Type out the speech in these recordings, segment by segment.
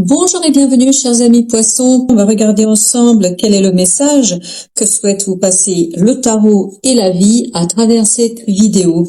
Bonjour et bienvenue chers amis poissons, on va regarder ensemble quel est le message que souhaite vous passer le tarot et la vie à travers cette vidéo.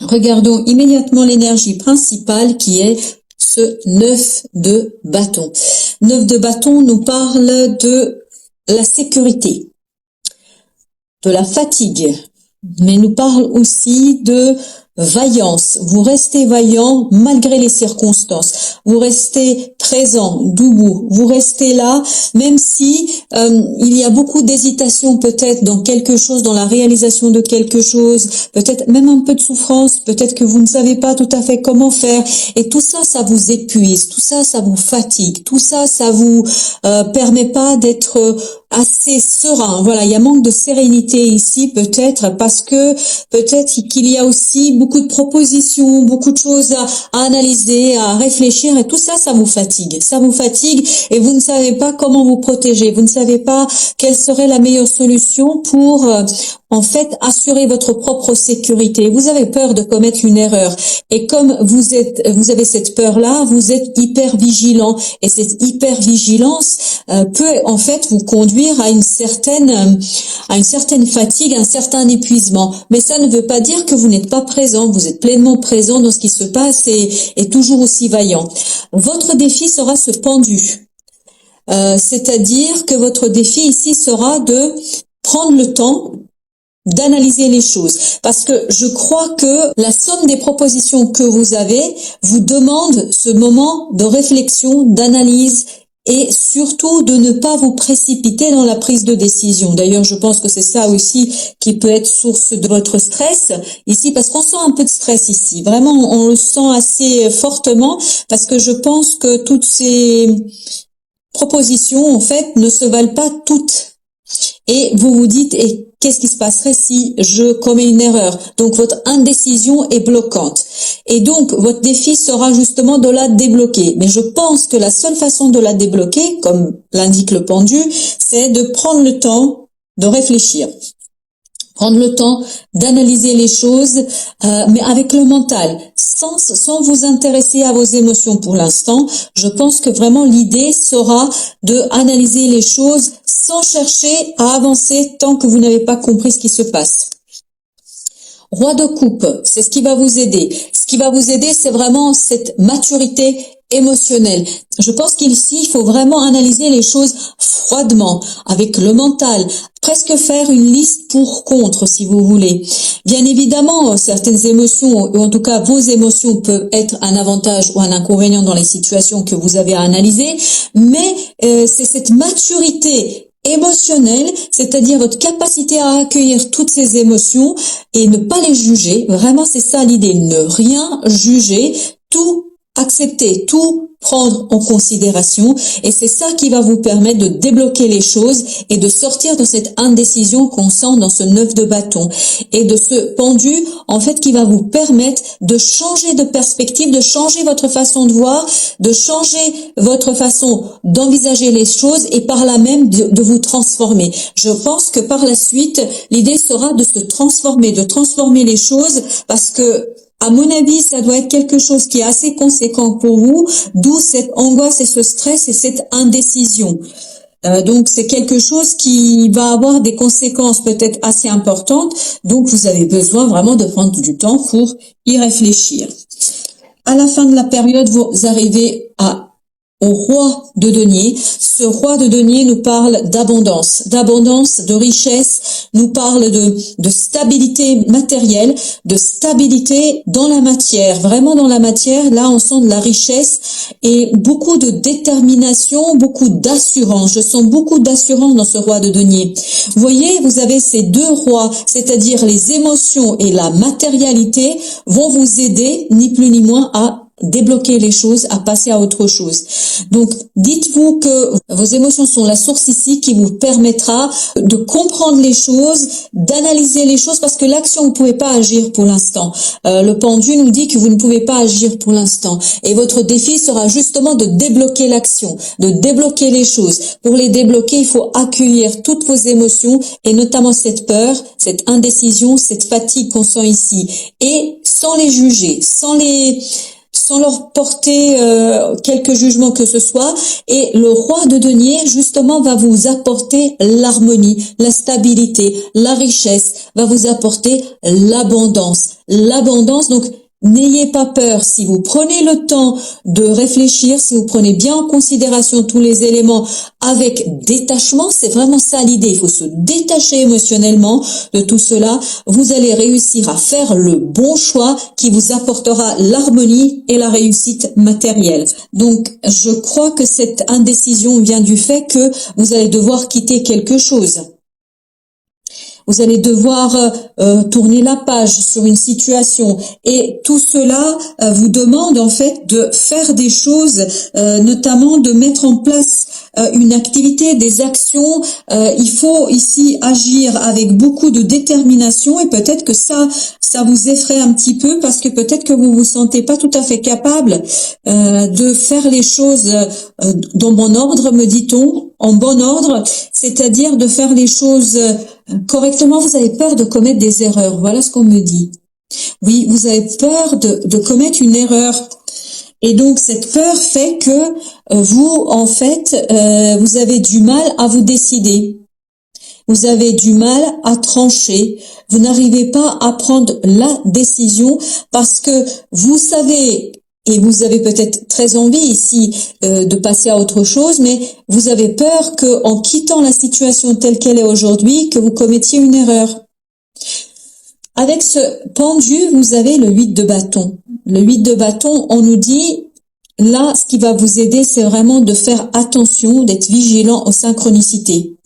Regardons immédiatement l'énergie principale qui est ce 9 de bâton. 9 de bâton nous parle de la sécurité, de la fatigue, mais nous parle aussi de vaillance. Vous restez vaillant malgré les circonstances. Vous restez présent, debout. Vous restez là, même si il y a beaucoup d'hésitation peut-être dans quelque chose, dans la réalisation de quelque chose, peut-être même un peu de souffrance, peut-être que vous ne savez pas tout à fait comment faire. Et tout ça, ça vous épuise. Tout ça, ça vous fatigue. Tout ça, ça vous permet pas d'être assez serein. Voilà, il y a manque de sérénité ici peut-être parce que peut-être qu'il y a aussi beaucoup de propositions, beaucoup de choses à analyser, à réfléchir et tout ça, ça vous fatigue. Ça vous fatigue et vous ne savez pas comment vous protéger. Vous ne savez pas quelle serait la meilleure solution pour en fait assurer votre propre sécurité. Vous avez peur de commettre une erreur et comme vous avez cette peur-là, vous êtes hyper vigilant et cette hyper vigilance peut en fait vous conduire à une certaine fatigue, un certain épuisement. Mais ça ne veut pas dire que vous n'êtes pas présent. Vous êtes pleinement présent dans ce qui se passe et toujours aussi vaillant. Votre défi sera ce pendu. C'est-à-dire que votre défi ici sera de prendre le temps d'analyser les choses. Parce que je crois que la somme des propositions que vous avez vous demande ce moment de réflexion, d'analyse et surtout de ne pas vous précipiter dans la prise de décision. D'ailleurs, je pense que c'est ça aussi qui peut être source de votre stress ici, parce qu'on sent un peu de stress ici. Vraiment, on le sent assez fortement parce que je pense que toutes ces propositions, en fait, ne se valent pas toutes. Et vous vous dites, et qu'est-ce qui se passerait si je commets une erreur? Donc votre indécision est bloquante. Et donc votre défi sera justement de la débloquer. Mais je pense que la seule façon de la débloquer, comme l'indique le pendu, c'est de prendre le temps de réfléchir. Prendre le temps d'analyser les choses, mais avec le mental, sans vous intéresser à vos émotions pour l'instant. Je pense que vraiment l'idée sera de analyser les choses sans chercher à avancer tant que vous n'avez pas compris ce qui se passe. Roi de coupe, c'est ce qui va vous aider. Ce qui va vous aider, c'est vraiment cette maturité émotionnelle. Je pense qu'ici, il faut vraiment analyser les choses froidement, avec le mental, presque faire une liste pour-contre, si vous voulez. Bien évidemment, certaines émotions, ou en tout cas vos émotions, peuvent être un avantage ou un inconvénient dans les situations que vous avez à analyser, mais c'est cette maturité émotionnelle, c'est-à-dire votre capacité à accueillir toutes ces émotions et ne pas les juger. Vraiment, c'est ça l'idée, ne rien juger, tout accepter, tout prendre en considération et c'est ça qui va vous permettre de débloquer les choses et de sortir de cette indécision qu'on sent dans ce 9 de bâton et de ce pendu en fait qui va vous permettre de changer de perspective, de changer votre façon de voir, de changer votre façon d'envisager les choses et par là même de vous transformer. Je pense que par la suite, l'idée sera de se transformer, de transformer les choses parce que à mon avis, ça doit être quelque chose qui est assez conséquent pour vous, d'où cette angoisse et ce stress et cette indécision. Donc c'est quelque chose qui va avoir des conséquences peut-être assez importantes, donc vous avez besoin vraiment de prendre du temps pour y réfléchir. À la fin de la période, vous arrivez au roi de denier. Ce roi de denier nous parle d'abondance, de richesse, nous parle de stabilité matérielle, de stabilité dans la matière. Vraiment dans la matière, là on sent de la richesse et beaucoup de détermination, beaucoup d'assurance. Je sens beaucoup d'assurance dans ce roi de denier. Vous voyez, vous avez ces deux rois, c'est-à-dire les émotions et la matérialité vont vous aider, ni plus ni moins, à débloquer les choses, à passer à autre chose. Donc, dites-vous que vos émotions sont la source ici qui vous permettra de comprendre les choses, d'analyser les choses, parce que l'action, vous ne pouvez pas agir pour l'instant. Le pendu nous dit que vous ne pouvez pas agir pour l'instant. Et votre défi sera justement de débloquer l'action, de débloquer les choses. Pour les débloquer, il faut accueillir toutes vos émotions, et notamment cette peur, cette indécision, cette fatigue qu'on sent ici. Et sans les juger, sans sans leur porter quelque jugement que ce soit. Et le roi de denier, justement, va vous apporter l'harmonie, la stabilité, la richesse, va vous apporter l'abondance. L'abondance, donc, n'ayez pas peur. Si vous prenez le temps de réfléchir, si vous prenez bien en considération tous les éléments avec détachement, c'est vraiment ça l'idée. Il faut se détacher émotionnellement de tout cela. Vous allez réussir à faire le bon choix qui vous apportera l'harmonie et la réussite matérielle. Donc, je crois que cette indécision vient du fait que vous allez devoir quitter quelque chose. Vous allez devoir tourner la page sur une situation et tout cela vous demande en fait de faire des choses, notamment de mettre en place une activité, des actions. Il faut ici agir avec beaucoup de détermination et peut-être que ça vous effraie un petit peu parce que peut-être que vous vous sentez pas tout à fait capable de faire les choses dans bon ordre, me dit-on, en bon ordre, c'est-à-dire de faire les choses correctement. Vous avez peur de commettre des erreurs, voilà ce qu'on me dit. Oui, vous avez peur de commettre une erreur. Et donc cette peur fait que vous, en fait, vous avez du mal à vous décider. Vous avez du mal à trancher. Vous n'arrivez pas à prendre la décision parce que vous savez, et vous avez peut-être très envie ici de passer à autre chose, mais vous avez peur que, en quittant la situation telle qu'elle est aujourd'hui, que vous commettiez une erreur. Avec ce pendu, vous avez le 8 de bâton. Le 8 de bâton, on nous dit, là, ce qui va vous aider, c'est vraiment de faire attention, d'être vigilant aux synchronicités,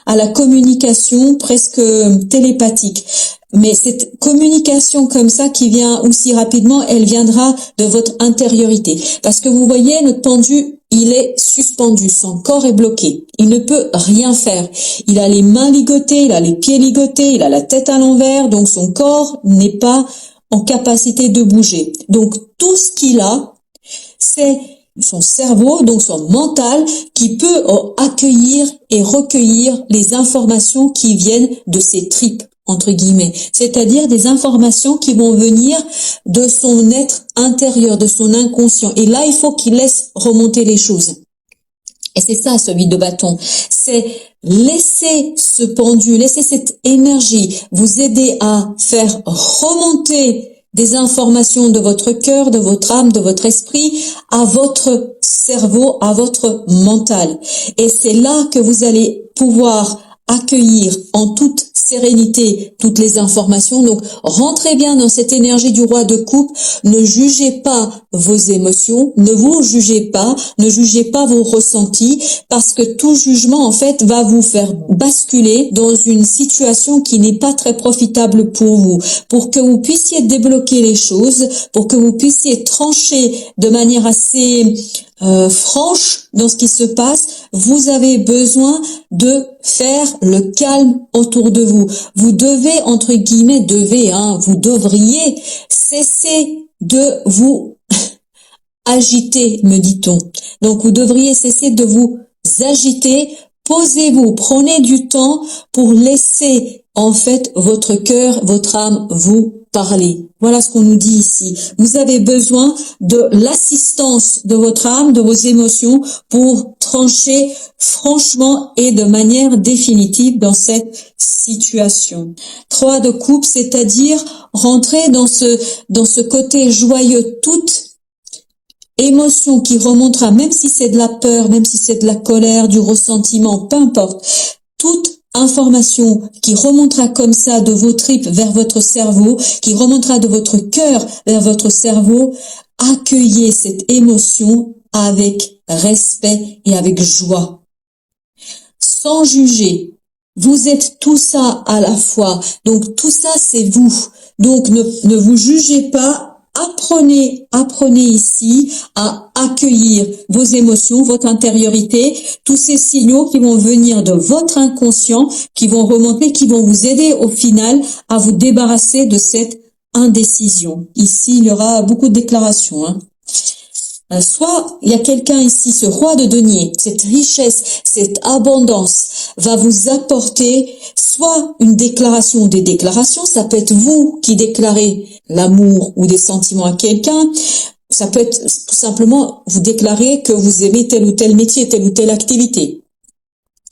à la communication presque télépathique. Mais cette communication comme ça qui vient aussi rapidement, elle viendra de votre intériorité. Parce que vous voyez, notre pendu, il est suspendu, son corps est bloqué. Il ne peut rien faire. Il a les mains ligotées, il a les pieds ligotés, il a la tête à l'envers, donc son corps n'est pas en capacité de bouger. Donc tout ce qu'il a, c'est son cerveau, donc son mental, qui peut accueillir et recueillir les informations qui viennent de ses tripes, entre guillemets, c'est-à-dire des informations qui vont venir de son être intérieur, de son inconscient. Et là, il faut qu'il laisse remonter les choses. Et c'est ça, celui de bâton. C'est laisser ce pendu, laisser cette énergie vous aider à faire remonter des informations de votre cœur, de votre âme, de votre esprit, à votre cerveau, à votre mental. Et c'est là que vous allez pouvoir accueillir en toute sérénité toutes les informations. Donc, rentrez bien dans cette énergie du roi de coupe. Ne jugez pas vos émotions, ne vous jugez pas, ne jugez pas vos ressentis, parce que tout jugement, en fait, va vous faire basculer dans une situation qui n'est pas très profitable pour vous. Pour que vous puissiez débloquer les choses, pour que vous puissiez trancher de manière assez franche dans ce qui se passe, vous avez besoin de faire le calme autour de vous. Vous devez, entre guillemets, vous devriez cesser de vous agiter, me dit-on. Donc vous devriez cesser de vous agiter. Posez-vous, prenez du temps pour laisser en fait votre cœur, votre âme vous parler. Voilà ce qu'on nous dit ici. Vous avez besoin de l'assistance de votre âme, de vos émotions pour trancher franchement et de manière définitive dans cette situation. 3 de coupe, c'est-à-dire rentrer dans ce côté joyeux, toute émotion qui remontera, même si c'est de la peur, même si c'est de la colère, du ressentiment, peu importe, toute information qui remontera comme ça de vos tripes vers votre cerveau, qui remontera de votre cœur vers votre cerveau, accueillez cette émotion avec respect et avec joie, sans juger. Vous êtes tout ça à la fois, donc tout ça c'est vous. Donc ne vous jugez pas. Apprenez ici à accueillir vos émotions, votre intériorité, tous ces signaux qui vont venir de votre inconscient, qui vont remonter, qui vont vous aider au final à vous débarrasser de cette indécision. Ici, il y aura beaucoup de déclarations. Soit il y a quelqu'un ici, ce roi de denier, cette richesse, cette abondance va vous apporter soit une déclaration ou des déclarations, ça peut être vous qui déclarez l'amour ou des sentiments à quelqu'un, ça peut être tout simplement vous déclarer que vous aimez tel ou tel métier, telle ou telle activité.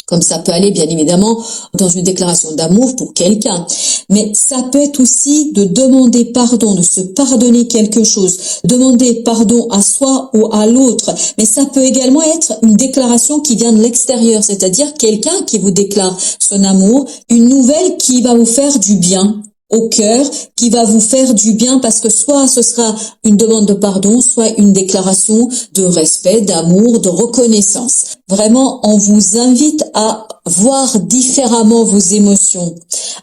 Comme ça peut aller bien évidemment dans une déclaration d'amour pour quelqu'un. Mais ça peut être aussi de demander pardon, de se pardonner quelque chose, demander pardon à soi ou à l'autre. Mais ça peut également être une déclaration qui vient de l'extérieur, c'est-à-dire quelqu'un qui vous déclare son amour, une nouvelle qui va vous faire du bien au cœur, qui va vous faire du bien, parce que soit ce sera une demande de pardon, soit une déclaration de respect, d'amour, de reconnaissance. Vraiment, on vous invite à voir différemment vos émotions,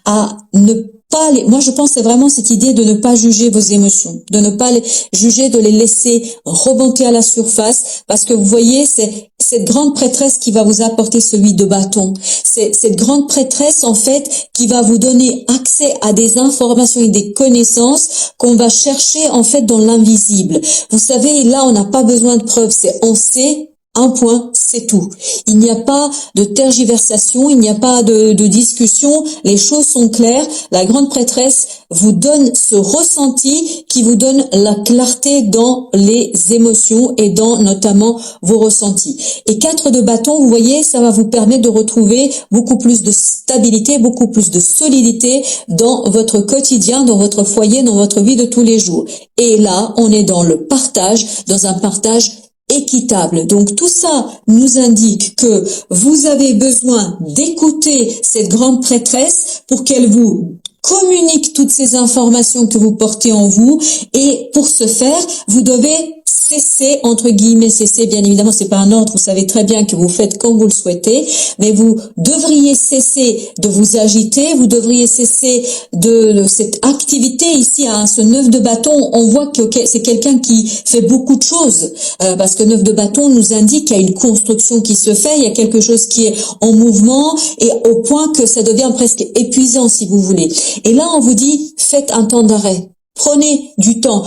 à ne pas moi je pense que c'est vraiment cette idée de ne pas juger vos émotions, de ne pas les juger, de les laisser remonter à la surface, parce que vous voyez, c'est cette grande prêtresse qui va vous apporter ce 8 de bâton. C'est cette grande prêtresse en fait qui va vous donner accès à des informations et des connaissances qu'on va chercher en fait dans l'invisible. Vous savez, là on n'a pas besoin de preuves, c'est on sait. Un point, c'est tout. Il n'y a pas de tergiversation, il n'y a pas de discussion, les choses sont claires. La grande prêtresse vous donne ce ressenti qui vous donne la clarté dans les émotions et dans notamment vos ressentis. Et 4 de bâton, vous voyez, ça va vous permettre de retrouver beaucoup plus de stabilité, beaucoup plus de solidité dans votre quotidien, dans votre foyer, dans votre vie de tous les jours. Et là, on est dans le partage, dans un partage équitable. Donc tout ça nous indique que vous avez besoin d'écouter cette grande prêtresse pour qu'elle vous communique toutes ces informations que vous portez en vous, et pour ce faire, vous devez cesser, entre guillemets, cesser, bien évidemment, c'est pas un ordre, vous savez très bien que vous faites comme vous le souhaitez, mais vous devriez cesser de vous agiter, vous devriez cesser de cette activité ici, à ce 9 de bâton. On voit que c'est quelqu'un qui fait beaucoup de choses, parce que 9 de bâton nous indique qu'il y a une construction qui se fait, il y a quelque chose qui est en mouvement, et au point que ça devient presque épuisant, si vous voulez. Et là, on vous dit, faites un temps d'arrêt. Prenez du temps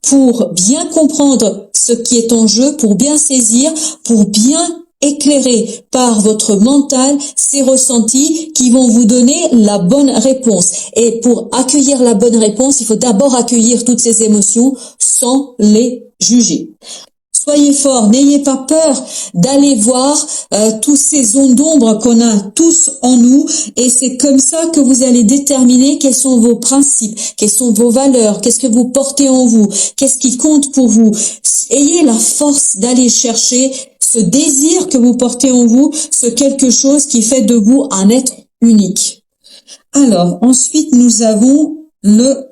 pour bien comprendre ce qui est en jeu, pour bien saisir, pour bien éclairer par votre mental ces ressentis qui vont vous donner la bonne réponse. Et pour accueillir la bonne réponse, il faut d'abord accueillir toutes ces émotions sans les juger. Soyez forts, n'ayez pas peur d'aller voir tous ces zones d'ombre qu'on a tous en nous, et c'est comme ça que vous allez déterminer quels sont vos principes, quelles sont vos valeurs, qu'est-ce que vous portez en vous, qu'est-ce qui compte pour vous. Ayez la force d'aller chercher ce désir que vous portez en vous, ce quelque chose qui fait de vous un être unique. Alors, ensuite, nous avons le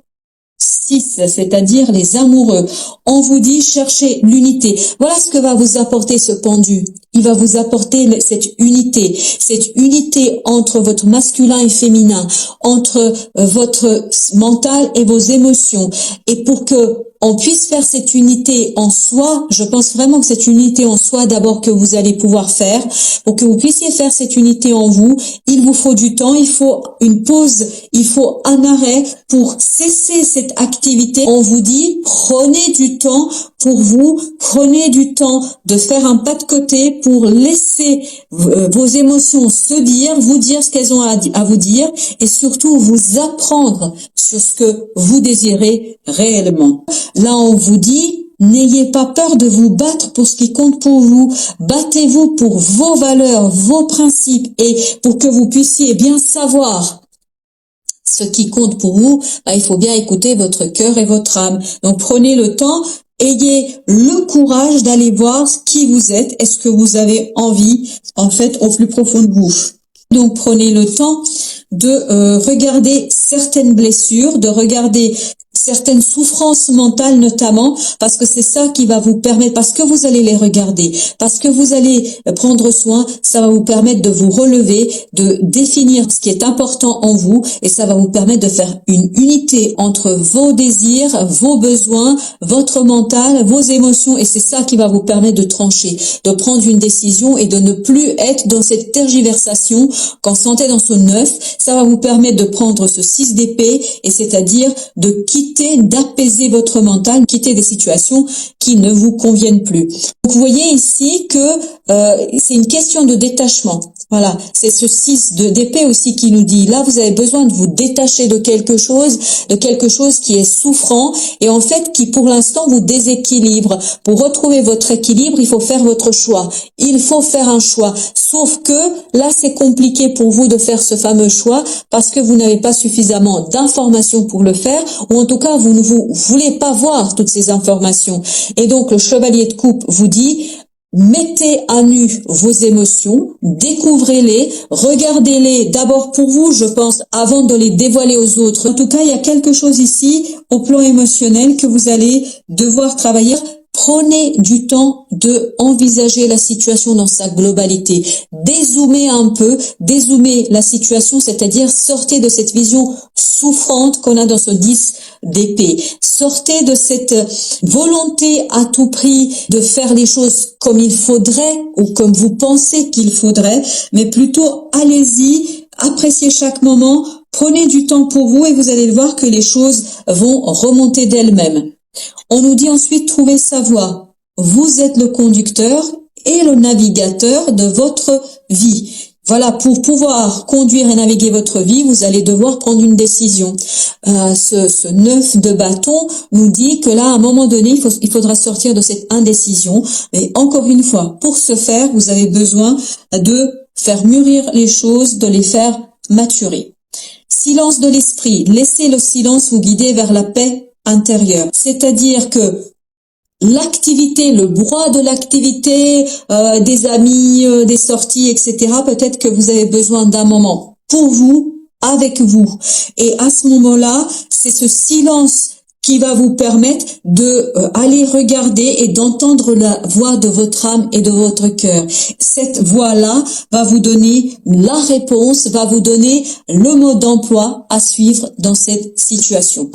6, c'est-à-dire les amoureux. On vous dit cherchez l'unité. Voilà ce que va vous apporter ce pendu. Il va vous apporter cette unité entre votre masculin et féminin, entre votre mental et vos émotions. Et pour que on puisse faire cette unité en soi, je pense vraiment que cette unité en soi, d'abord, que vous allez pouvoir faire, pour que vous puissiez faire cette unité en vous, il vous faut du temps, il faut une pause, il faut un arrêt pour cesser cette activité. On vous dit, prenez du temps pour vous, prenez du temps de faire un pas de côté pour laisser vos émotions se dire, vous dire ce qu'elles ont à vous dire, et surtout vous apprendre sur ce que vous désirez réellement. Là, on vous dit, n'ayez pas peur de vous battre pour ce qui compte pour vous. Battez-vous pour vos valeurs, vos principes, et pour que vous puissiez bien savoir ce qui compte pour vous, il faut bien écouter votre cœur et votre âme. Donc prenez le temps, ayez le courage d'aller voir qui vous êtes, est-ce que vous avez envie, en fait, au plus profond de vous. Donc prenez le temps de regarder certaines blessures, de regarder certaines souffrances mentales notamment, parce que c'est ça qui va vous permettre, parce que vous allez les regarder, parce que vous allez prendre soin, ça va vous permettre de vous relever, de définir ce qui est important en vous, et ça va vous permettre de faire une unité entre vos désirs, vos besoins, votre mental, vos émotions, et c'est ça qui va vous permettre de trancher, de prendre une décision et de ne plus être dans cette tergiversation qu'on sentait dans ce 9. Ça va vous permettre de prendre ce 6 d'épée, et c'est-à-dire de d'apaiser votre mental, quitter des situations qui ne vous conviennent plus. Donc vous voyez ici que c'est une question de détachement. Voilà, c'est ce 6 d'épée aussi qui nous dit, là vous avez besoin de vous détacher de quelque chose qui est souffrant et en fait qui pour l'instant vous déséquilibre. Pour retrouver votre équilibre, il faut faire votre choix. Il faut faire un choix. Sauf que là c'est compliqué pour vous de faire ce fameux choix parce que vous n'avez pas suffisamment d'informations pour le faire ou en tout cas vous ne voulez pas voir toutes ces informations. Et donc le chevalier de coupe vous dit, mettez à nu vos émotions, découvrez-les, regardez-les d'abord pour vous, je pense, avant de les dévoiler aux autres. En tout cas, il y a quelque chose ici au plan émotionnel que vous allez devoir travailler. Prenez du temps de envisager la situation dans sa globalité. Dézoomez un peu, dézoomez la situation, c'est-à-dire sortez de cette vision souffrante qu'on a dans ce 10 d'épée. Sortez de cette volonté à tout prix de faire les choses comme il faudrait ou comme vous pensez qu'il faudrait, mais plutôt allez-y, appréciez chaque moment, prenez du temps pour vous et vous allez voir que les choses vont remonter d'elles-mêmes. On nous dit ensuite trouver sa voie. Vous êtes le conducteur et le navigateur de votre vie. Voilà, pour pouvoir conduire et naviguer votre vie, vous allez devoir prendre une décision. Ce 9 de bâton nous dit que là, à un moment donné, il faudra sortir de cette indécision. Mais encore une fois, pour ce faire, vous avez besoin de faire mûrir les choses, de les faire maturer. Silence de l'esprit. Laissez le silence vous guider vers la paix intérieure. C'est-à-dire que l'activité, le brouhaha de l'activité, des amis, des sorties, etc., peut-être que vous avez besoin d'un moment pour vous, avec vous. Et à ce moment-là, c'est ce silence qui va vous permettre de aller regarder et d'entendre la voix de votre âme et de votre cœur. Cette voix-là va vous donner la réponse, va vous donner le mot d'emploi à suivre dans cette situation.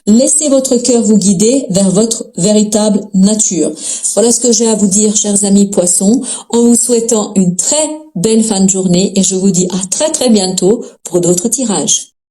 Laissez votre cœur vous guider vers votre véritable nature. Voilà ce que j'ai à vous dire, chers amis poissons, en vous souhaitant une très belle fin de journée et je vous dis à très très bientôt pour d'autres tirages.